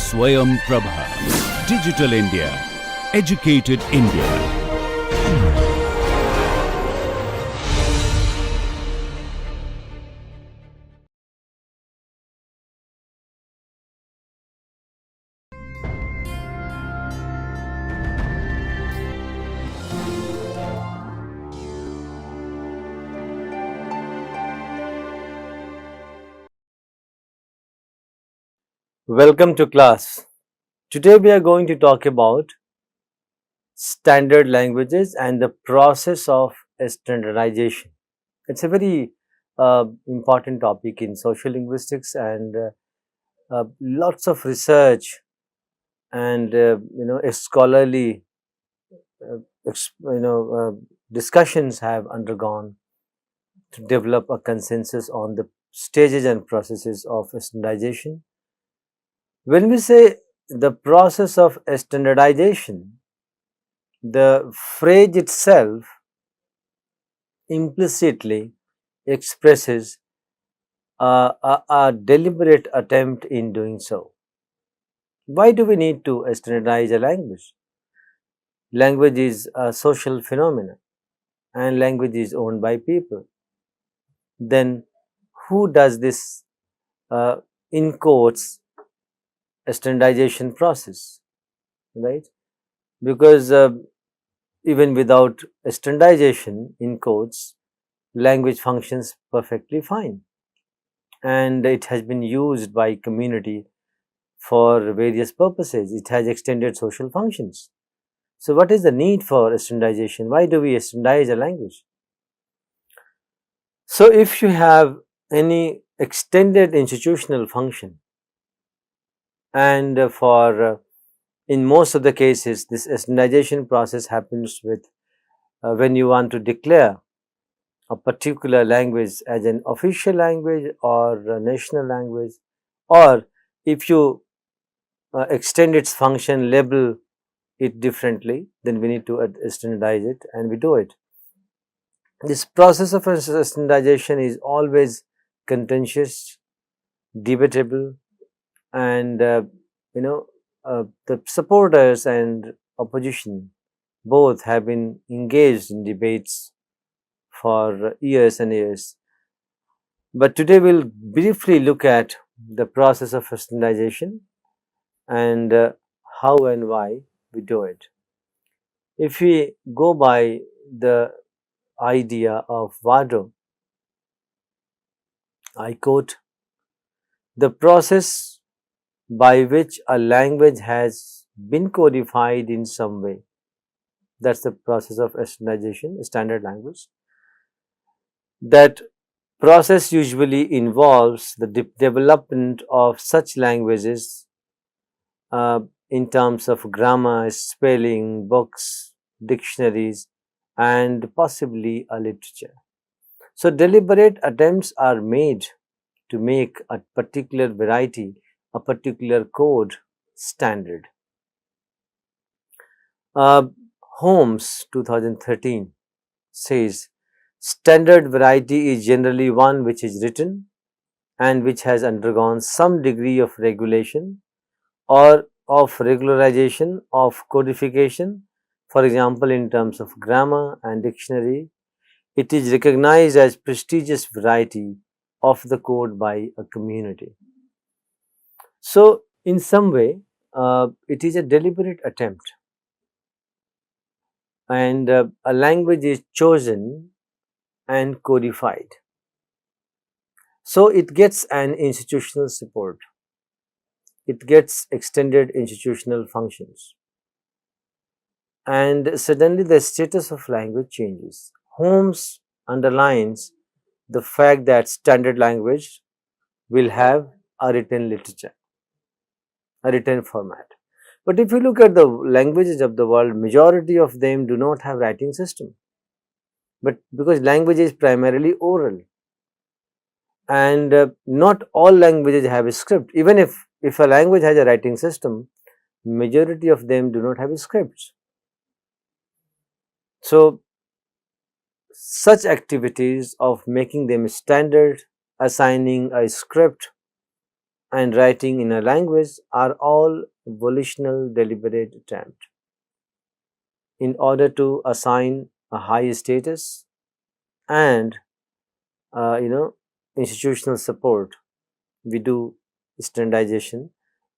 Swayam Prabha. Digital India. Educated India. Welcome to class. Today we are going to talk about standard languages and the process of standardization. It's a very important topic in social linguistics, and lots of research and scholarly discussions have undergone to develop a consensus on the stages and processes of standardization. When we say the process of standardization, the phrase itself implicitly expresses a deliberate attempt in doing so. Why do we need to standardize a language? Language is a social phenomenon and language is owned by people. Then who does this uh, in quotes standardization process, right? Because even without standardization in quotes, language functions perfectly fine, and it has been used by community for various purposes. It has extended social functions. So what is the need for standardization? Why do we standardize a language? So if you have any extended institutional function, and for in most of the cases this standardization process happens with when you want to declare a particular language as an official language or a national language, or if you extend its function, label it differently, then we need to standardize it, and we do it. This process of standardization is always contentious, debatable, and the supporters and opposition both have been engaged in debates for years and years. But today we'll briefly look at the process of standardization and how and why we do it. If we go by the idea of Vado, I quote, the process by which a language has been codified in some way. That's the process of standardization, standard language. That process usually involves the development of such languages uh, in terms of grammar, spelling, books, dictionaries, and possibly a literature. So, deliberate attempts are made to make a particular variety, a particular code standard. Uh, Holmes 2013 says standard variety is generally one which is written and which has undergone some degree of regulation or of regularization of codification. For example, in terms of grammar and dictionary, it is recognized as prestigious variety of the code by a community. So, in some way, it is a deliberate attempt, and a language is chosen and codified. So, it gets an institutional support, it gets extended institutional functions, and suddenly the status of language changes. Holmes underlines the fact that standard language will have a written literature, a written format. But if you look at the languages of the world, majority of them do not have writing system. But because language is primarily oral, and not all languages have a script. Even if a language has a writing system, majority of them do not have scripts. So such activities of making them standard, assigning a script, and writing in a language are all volitional, deliberate attempt in order to assign a high status and you know, institutional support. We do standardization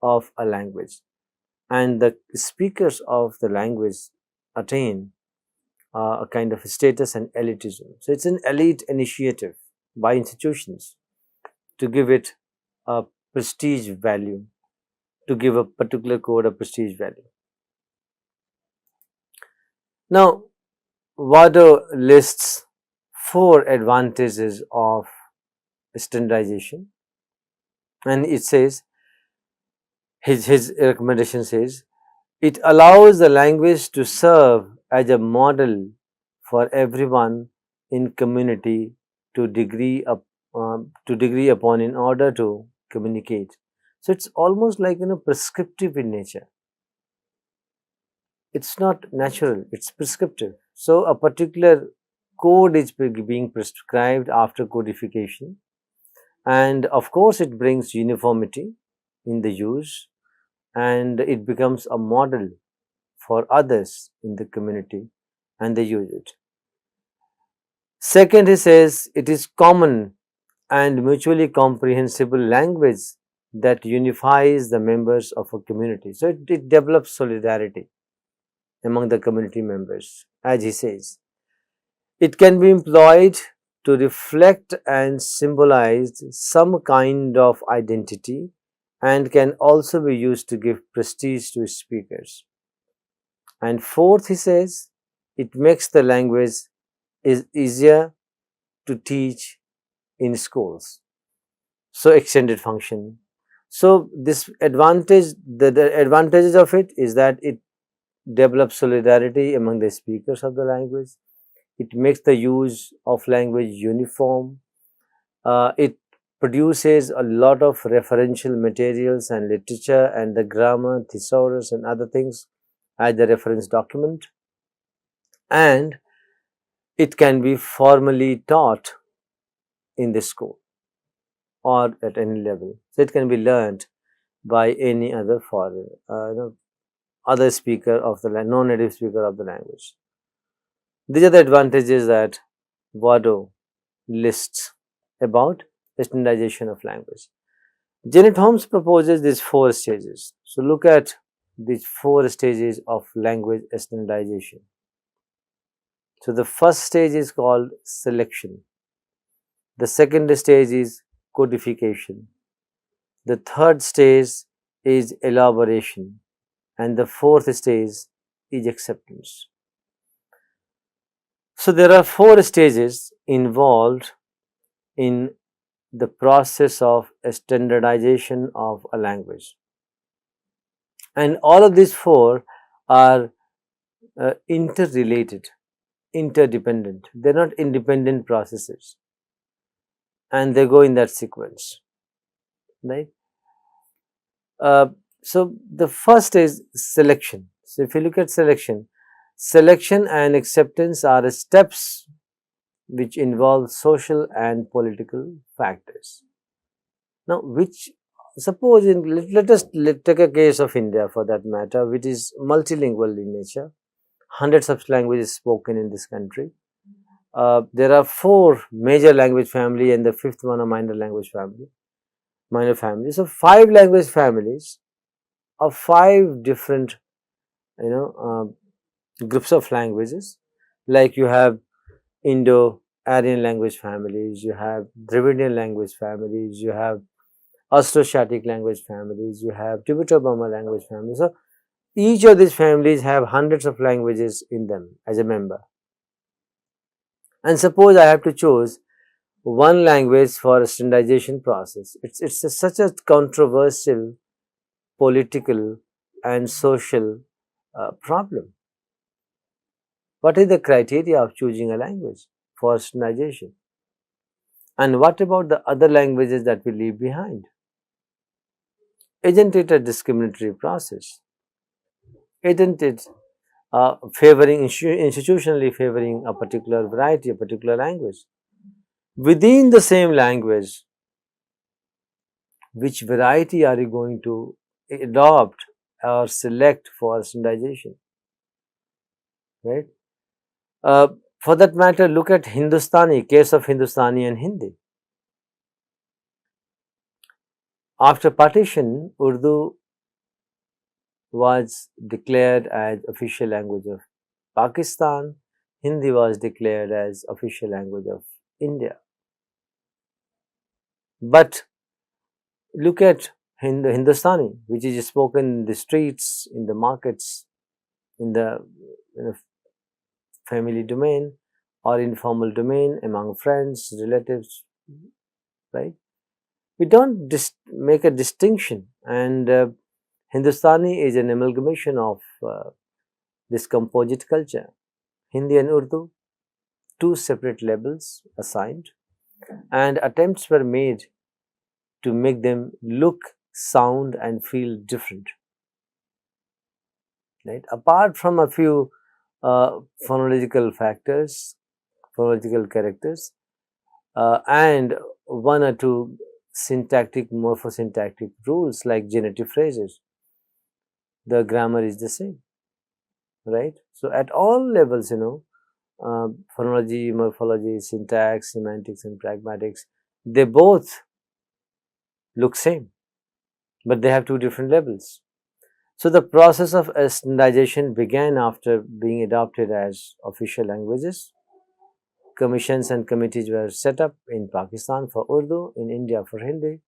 of a language, and the speakers of the language attain a kind of status and elitism. So it's an elite initiative by institutions to give it a prestige value, to give a particular code a prestige value. Now, Wado lists four advantages of standardization, and it says his recommendation says it allows the language to serve as a model for everyone in community to degree upon in order to communicate. So it's almost like, you know, prescriptive in nature. It's not natural, it's prescriptive. So a particular code is being prescribed after codification, and of course it brings uniformity in the use, and it becomes a model for others in the community, and they use it. Second, he says it is common and mutually comprehensible language that unifies the members of a community. So it develops solidarity among the community members, as he says. It can be employed to reflect and symbolize some kind of identity, and can also be used to give prestige to speakers. And fourth, he says, it makes the language is easier to teach in schools. So extended function. So this advantage, the advantages of it is that it develops solidarity among the speakers of the language. It makes the use of language uniform. It produces a lot of referential materials and literature and the grammar, thesaurus and other things as the reference document. And it can be formally taught in the school or at any level. So it can be learned by any other foreign, other speaker of the non-native speaker of the language. These are the advantages that Wado lists about standardization of language. Janet Holmes proposes these four stages. So look at these four stages of language standardization. So the first stage is called selection. The second stage is codification. The third stage is elaboration. And the fourth stage is acceptance. So there are four stages involved in the process of standardization of a language. And all of these four are interrelated, interdependent. They're not independent processes, and they go in that sequence, right? So the first is selection. So if you look at selection, selection and acceptance are steps which involve social and political factors. Now, which suppose let us take a case of India for that matter, which is multilingual in nature, hundreds of languages spoken in this country. There are four major language family and the fifth one a minor language family, minor family. So five language families of five different, groups of languages. Like you have Indo-Aryan language families, you have Dravidian language families, you have Austroasiatic language families, you have Tibeto-Burma language families. So each of these families have hundreds of languages in them as a member. And suppose I have to choose one language for a standardization process. It's such a controversial political and social problem. What is the criteria of choosing a language for standardization? And what about the other languages that we leave behind? Isn't it a discriminatory process? Isn't it institutionally favoring a particular variety, a particular language? Within the same language, which variety are you going to adopt or select for standardization, right? Uh, for that matter, look at Hindustani, case of Hindustani and Hindi. After partition, Urdu was declared as official language of Pakistan, Hindi was declared as official language of India. But look at Hindustani, which is spoken in the streets, in the markets, in the family domain or informal domain among friends, relatives, right? We don't make a distinction, and Hindustani is an amalgamation of this composite culture. Hindi and Urdu, two separate labels assigned, and attempts were made to make them look, sound, and feel different. Right? Apart from a few phonological factors, phonological characters, and one or two syntactic, morphosyntactic rules like genitive phrases, the grammar is the same, right? So at all levels, phonology, morphology, syntax, semantics, and pragmatics, they both look same, but they have two different levels. So the process of standardization began after being adopted as official languages. Commissions and committees were set up in Pakistan for Urdu, in India for Hindi,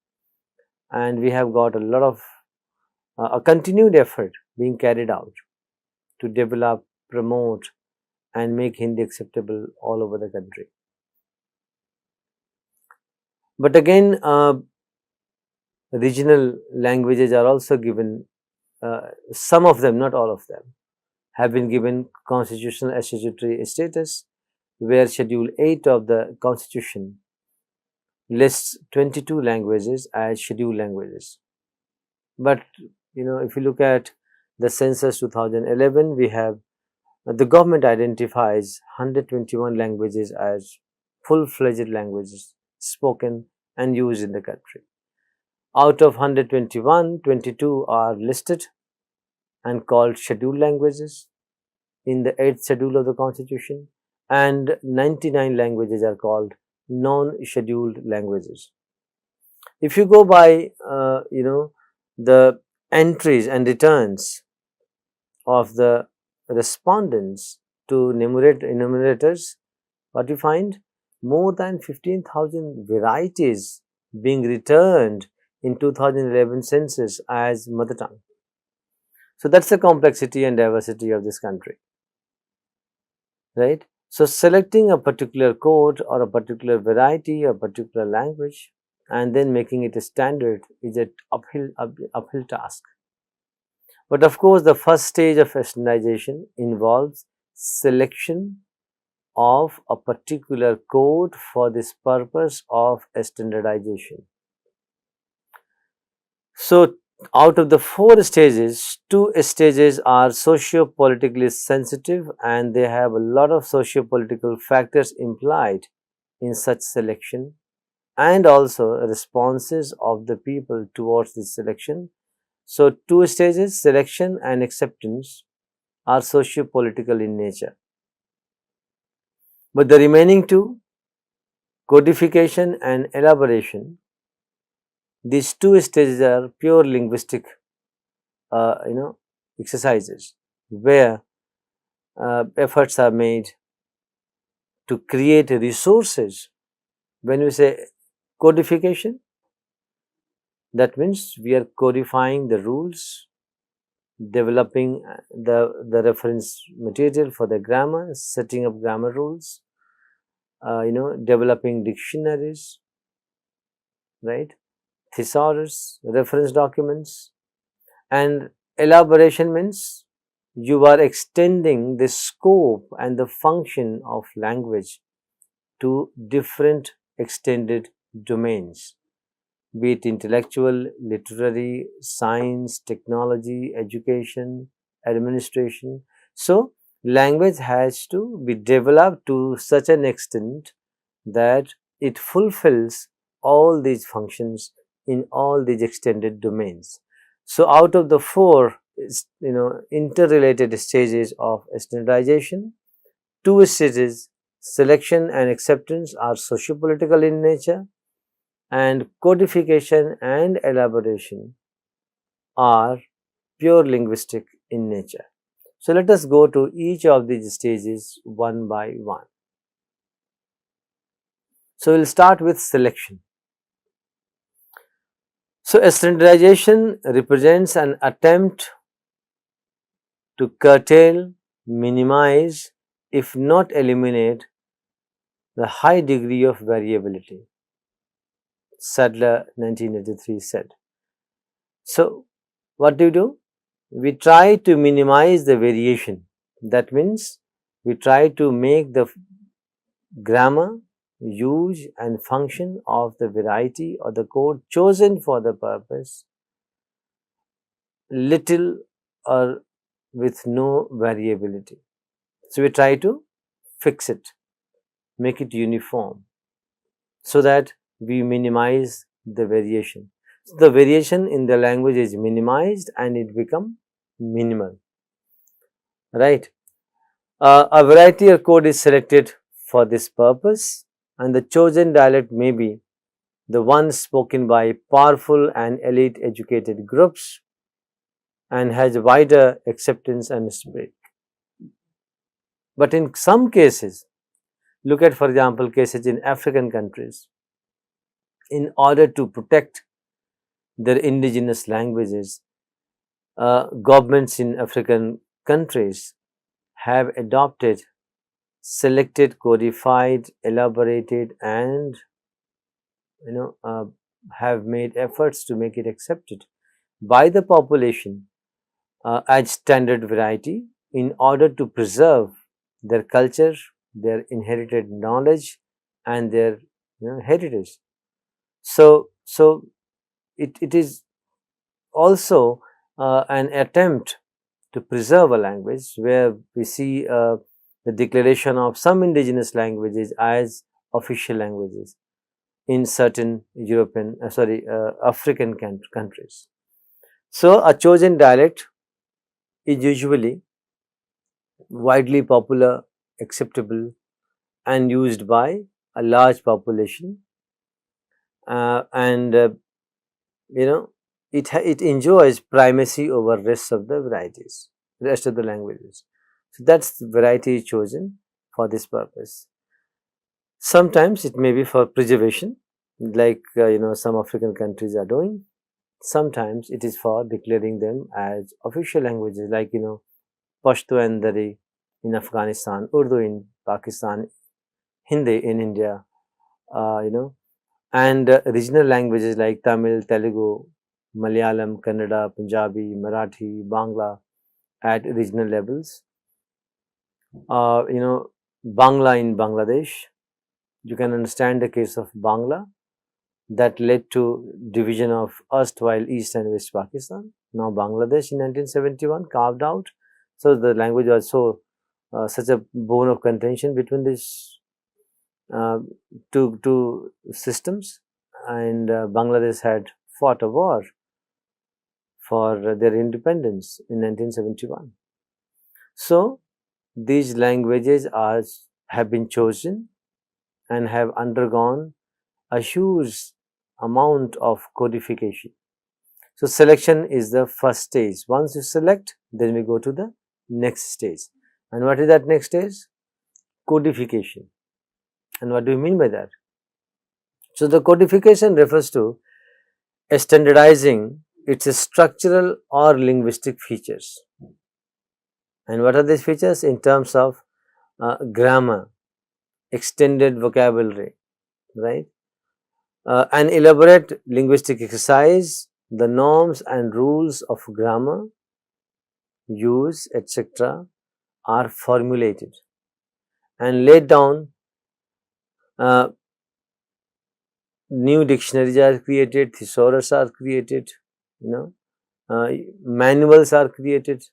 and we have got a lot of a continued effort being carried out to develop, promote, and make Hindi acceptable all over the country. But again, regional languages are also given, some of them, not all of them, have been given constitutional statutory status, where Schedule 8 of the Constitution lists 22 languages as scheduled languages. But if you look at the census 2011, we have the government identifies 121 languages as full-fledged languages spoken and used in the country. Out of 121, 22 are listed and called scheduled languages in the 8th schedule of the Constitution, and 99 languages are called non-scheduled languages. If you go by the entries and returns of the respondents to enumerators, what you find? More than 15,000 varieties being returned in 2011 census as mother tongue. So that's the complexity and diversity of this country, right? So selecting a particular code or a particular variety, a particular language, and then making it a standard is an uphill task. But of course, the first stage of standardization involves selection of a particular code for this purpose of standardization. So, out of the 4 stages, 2 stages are socio-politically sensitive, and they have a lot of socio-political factors implied in such selection, and also responses of the people towards this selection. So, 2 stages, selection and acceptance, are socio-political in nature. But the remaining 2, codification and elaboration, these 2 stages are pure linguistic exercises, where efforts are made to create resources. When we say codification, that means we are codifying the rules, developing the reference material for the grammar, setting up grammar rules, developing dictionaries, right, thesaurus, reference documents. And elaboration means you are extending the scope and the function of language to different extended domains, be it intellectual, literary, science, technology, education, administration. So, language has to be developed to such an extent that it fulfills all these functions in all these extended domains. So, out of the four interrelated stages of standardization, two stages, selection and acceptance, are socio-political in nature, and codification and elaboration are pure linguistic in nature. So, let us go to each of these stages one by one. So, we will start with selection. So, standardization represents an attempt to curtail, minimize, if not eliminate, the high degree of variability, Sadler 1983 said. So, what do? We try to minimize the variation. That means we try to make the grammar, use and function of the variety or the code chosen for the purpose little or with no variability. So, we try to fix it, make it uniform, so that we minimize the variation. So, the variation in the language is minimized and it become minimal, right. A variety of code is selected for this purpose, and the chosen dialect may be the one spoken by powerful and elite educated groups and has wider acceptance and spread. But in some cases, look at, for example, cases in African countries, in order to protect their indigenous languages, governments in African countries have adopted, selected, codified, elaborated, and have made efforts to make it accepted by the population as standard variety in order to preserve their culture, their inherited knowledge, and their heritage. So, it is also an attempt to preserve a language where we see the declaration of some indigenous languages as official languages in certain African countries. So, a chosen dialect is usually widely popular, acceptable, and used by a large population, and it enjoys primacy over rest of the languages. So, that's the variety chosen for this purpose. Sometimes it may be for preservation, like some African countries are doing. Sometimes it is for declaring them as official languages, like Pashto and Dari in Afghanistan, Urdu in Pakistan, Hindi in India, and regional languages like Tamil, Telugu, Malayalam, Kannada, Punjabi, Marathi, Bangla at regional levels. Bangla in Bangladesh. You can understand the case of Bangla that led to division of erstwhile East and West Pakistan. Now Bangladesh in 1971 carved out. So, the language was such a bone of contention between these two systems, and Bangladesh had fought a war for their independence in 1971. So, these languages have been chosen and have undergone a huge amount of codification. So, selection is the first stage. Once you select, then we go to the next stage. And what is that next stage? Codification. And what do you mean by that? So, the codification refers to standardizing its structural or linguistic features. And what are these features? In terms of grammar, extended vocabulary, right? An elaborate linguistic exercise, the norms and rules of grammar, use, etc. are formulated and laid down. New dictionaries are created, thesaurus are created, manuals are created,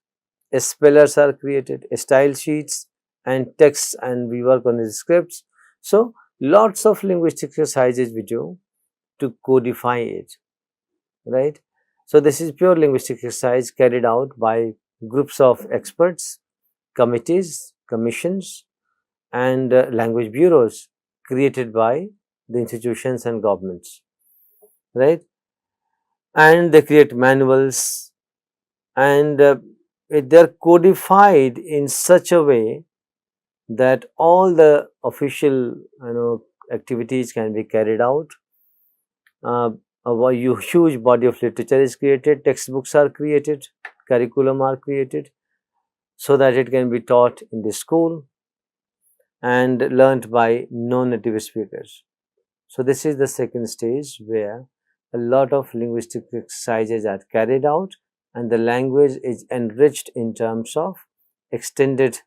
spellers are created, style sheets and texts, and we work on the scripts. So, lots of linguistic exercises we do to codify it. right? So this is pure linguistic exercise carried out by groups of experts, committees, commissions, and language bureaus created by the institutions and governments, right? And they create manuals, and they're codified in such a way that all the official, activities can be carried out. uh, huge body of literature is created, textbooks are created, curriculum are created, so that it can be taught in the school and learnt by non-native speakers. So this is the second stage where a lot of linguistic exercises are carried out and the language is enriched in terms of extended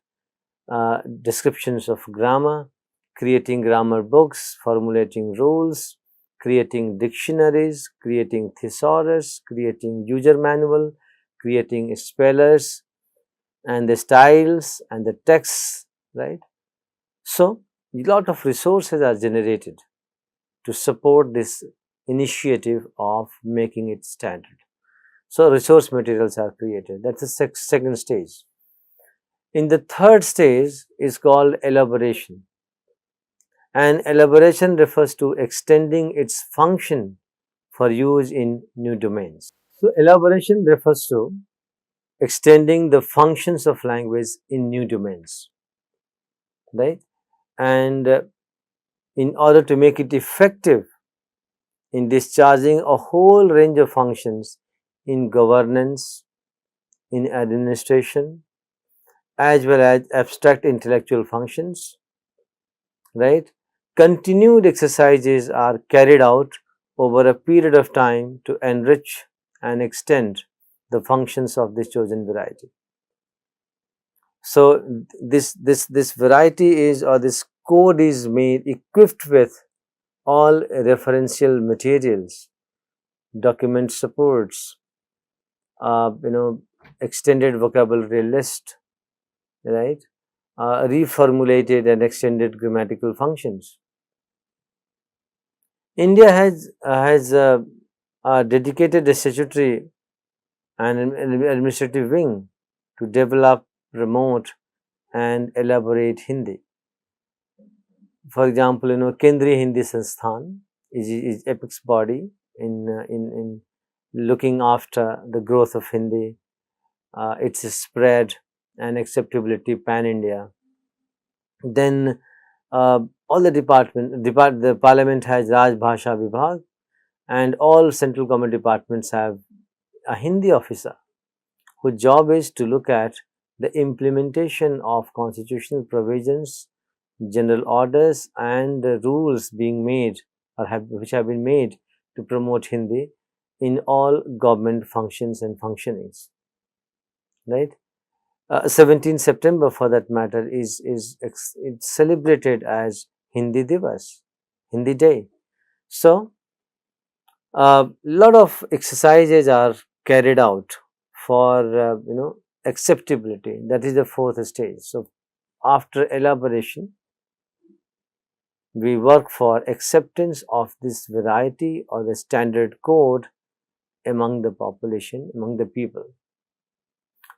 descriptions of grammar, creating grammar books, formulating rules, creating dictionaries, creating thesaurus, creating user manual, creating spellers and the styles and the texts, right? So, a lot of resources are generated to support this initiative of making it standard. So, resource materials are created. That's the second stage. In the third stage is called elaboration, and elaboration refers to extending its function for use in new domains. So, elaboration refers to extending the functions of language in new domains, right? And in order to make it effective in discharging a whole range of functions in governance, in administration, as well as abstract intellectual functions, right? Continued exercises are carried out over a period of time to enrich and extend the functions of this chosen variety. So this variety is, or this code is made equipped with all referential materials, document supports, uh, you know, extended vocabulary list, right? Reformulated and extended grammatical functions. India has a dedicated statutory and an administrative wing to develop, promote, and elaborate Hindi. For example, Kendriya Hindi Sansthan is apex body in looking after the growth of Hindi, its spread and acceptability pan India. Then all the the parliament has Raj Bhasha Vibhag, and all central government departments have a Hindi officer whose job is to look at the implementation of constitutional provisions, general orders, and the rules being made or which have been made to promote Hindi in all government functions and functionings. Right? 17 September, for that matter, it's celebrated as Hindi Divas, Hindi Day. So, a lot of exercises are carried out for acceptability. That is the fourth stage. So, after elaboration, we work for acceptance of this variety or the standard code among the population, among the people.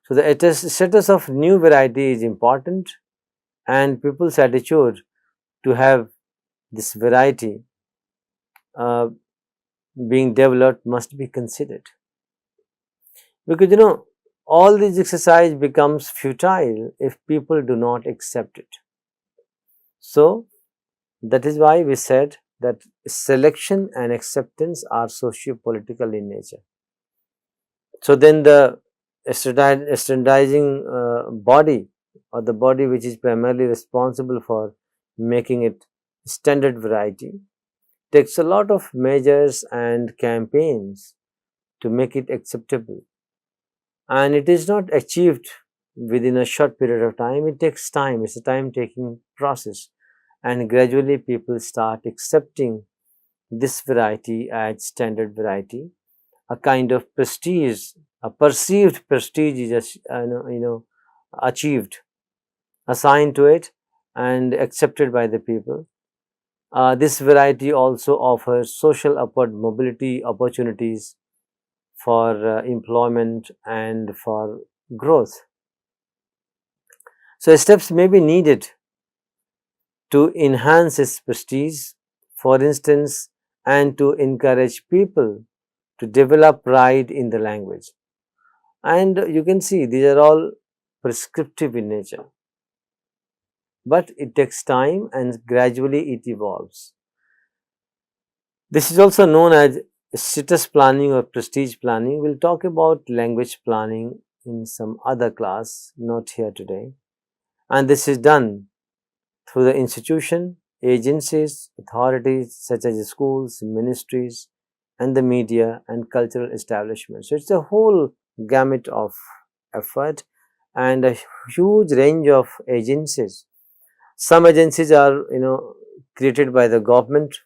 So, the status of new variety is important, and people's attitude to have this variety uh, being developed must be considered. Because all this exercise becomes futile if people do not accept it. So, that is why we said that selection and acceptance are socio-political in nature. So, then the standardizing body, or the body which is primarily responsible for making it standard variety, takes a lot of measures and campaigns to make it acceptable. And it is not achieved within a short period of time. It takes time. It's a time taking process, and gradually people start accepting this variety as standard variety. A kind of prestige, a perceived prestige is achieved, assigned to it, and accepted by the people. This variety also offers social upward mobility opportunities for employment and for growth. So, steps may be needed to enhance its prestige, for instance, and to encourage people to develop pride in the language. And you can see these are all prescriptive in nature, but it takes time and gradually it evolves. This is also known as status planning or prestige planning. We'll talk about language planning in some other class, not here today. And this is done through the institution, agencies, authorities such as schools, ministries, and the media and cultural establishments. So, it's a whole gamut of effort and a huge range of agencies. Some agencies are, created by the government,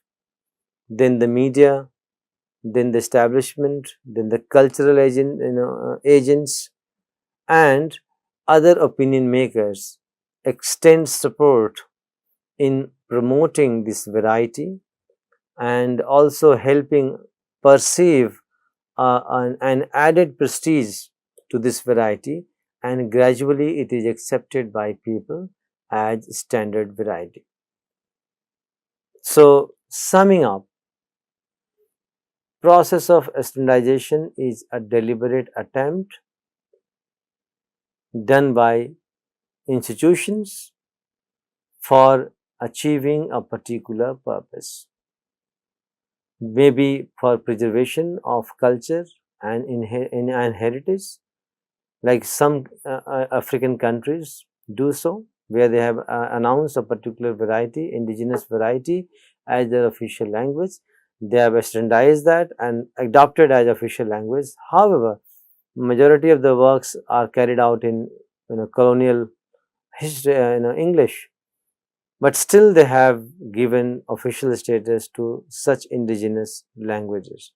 then the media, then the establishment, then the cultural agents, and other opinion makers extend support in promoting this variety and also helping perceive an added prestige to this variety, and gradually it is accepted by people as standard variety. So, summing up, process of standardization is a deliberate attempt done by institutions for achieving a particular purpose, maybe for preservation of culture and heritage, like some African countries do so, where they have announced a particular variety, indigenous variety, as their official language. They have standardized that and adopted as official language. However, majority of the works are carried out in colonial history, English, but still they have given official status to such indigenous languages.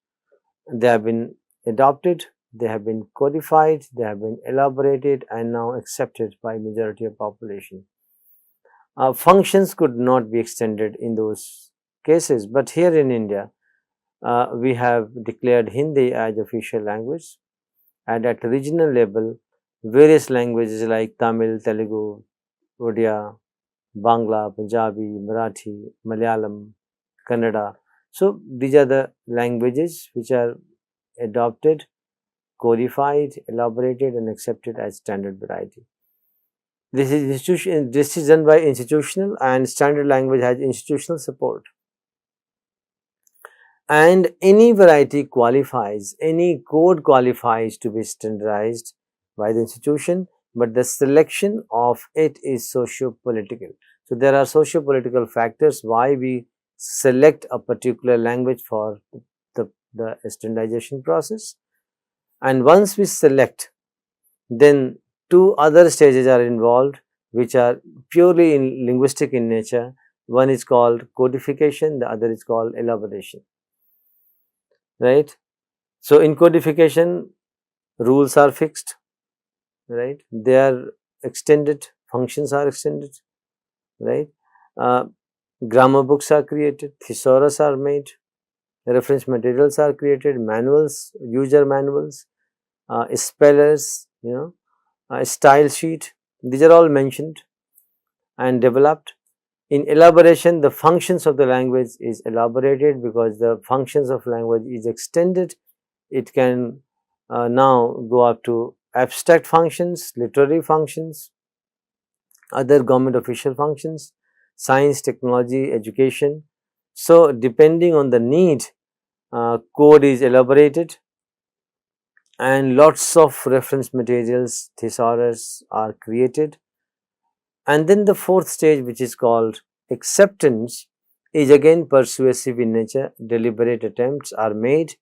They have been adopted, they have been codified, they have been elaborated and now accepted by majority of population. Functions could not be extended in those cases, but here in India, we have declared Hindi as official language, and at regional level, various languages like Tamil, Telugu, Odia, Bangla, Punjabi, Marathi, Malayalam, Kannada. So, these are the languages which are adopted, codified, elaborated and accepted as standard variety. This is done by institutional, and standard language has institutional support. And any variety qualifies, any code qualifies to be standardized by the institution, but the selection of it is socio-political. So, there are socio-political factors why we select a particular language for the standardization process. And once we select, then two other stages are involved, which are purely linguistic in nature. One is called codification, the other is called elaboration. Right. So, in codification, rules are fixed, right, they are extended, functions are extended, right, grammar books are created, thesaurus are made, reference materials are created, manuals, user manuals, spellers, style sheet, these are all mentioned and developed. In elaboration, the functions of the language is elaborated because the functions of language is extended. It can now go up to abstract functions, literary functions, other government official functions, science, technology, education. So, depending on the need, code is elaborated and lots of reference materials, thesaurus are created. And then the fourth stage, which is called acceptance, is again persuasive in nature. Deliberate attempts are made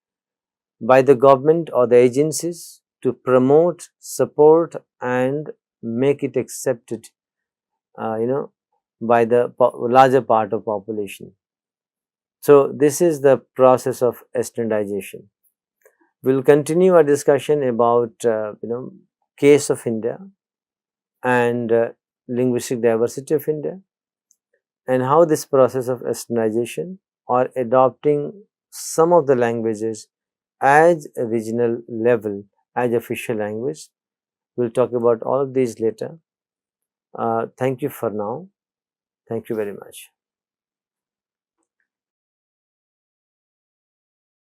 by the government or the agencies to promote, support and make it accepted, by the larger part of population. So, this is the process of standardization. We will continue our discussion about, case of India and linguistic diversity of India, and how this process of standardization or adopting some of the languages as a regional level as official language. We'll talk about all of these later. Thank you for now. Thank you very much.